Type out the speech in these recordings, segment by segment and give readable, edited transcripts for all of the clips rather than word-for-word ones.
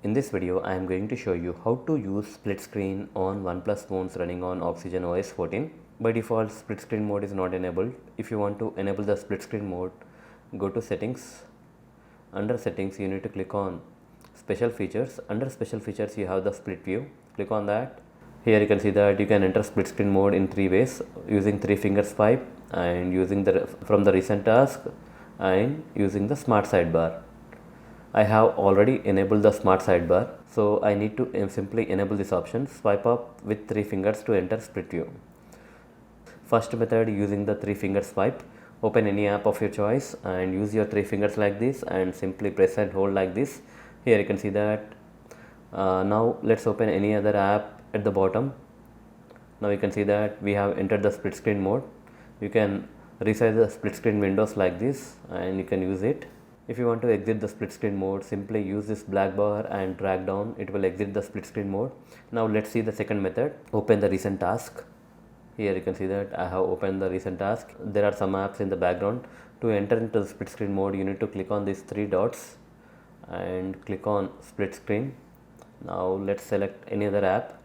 In this video, I am going to show you how to use split screen on OnePlus phones running on OxygenOS 14. By default, split screen mode is not enabled. If you want to enable the split screen mode, go to settings. Under settings, you need to click on special features. Under special features, you have the split view. Click on that. Here you can see that you can enter split screen mode in 3 ways, using 3 finger swipe and using the from the recent task and using the smart sidebar. I have already enabled the smart sidebar, so I need to simply enable this option. Swipe up with 3 fingers to enter split view. First method, using the 3 finger swipe. Open any app of your choice and use your 3 fingers like this and simply press and hold like this. Here you can see that. Now let's open any other app at the bottom. Now you can see that we have entered the split screen mode. You can resize the split screen windows like this and you can use it. If you want to exit the split screen mode, simply use this black bar and drag down. It will exit the split screen mode. Now let's see the second method. Open the recent task. Here you can see that I have opened the recent task. There are some apps in the background. To enter into the split screen mode, you need to click on these 3 dots and click on split screen. Now let's select any other app.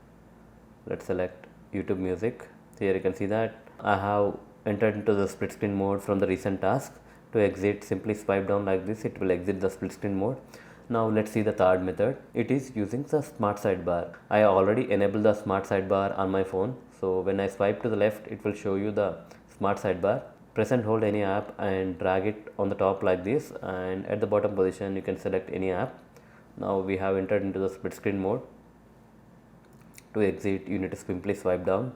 Let's select YouTube Music. Here you can see that I have entered into the split screen mode from the recent task. To exit, simply swipe down like this. It will exit the split screen mode. Now let's see the third method. It is using the smart sidebar. I already enabled the smart sidebar on my phone. So when I swipe to the left, it will show you the smart sidebar. Press and hold any app and drag it on the top like this, and at the bottom position you can select any app. Now we have entered into the split screen mode. To exit, you need to simply swipe down.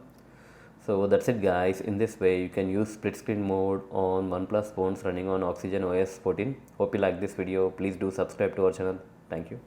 So that's it guys. In this way you can use split screen mode on OnePlus phones running on OxygenOS 14. Hope you like this video. Please do subscribe to our channel. Thank you.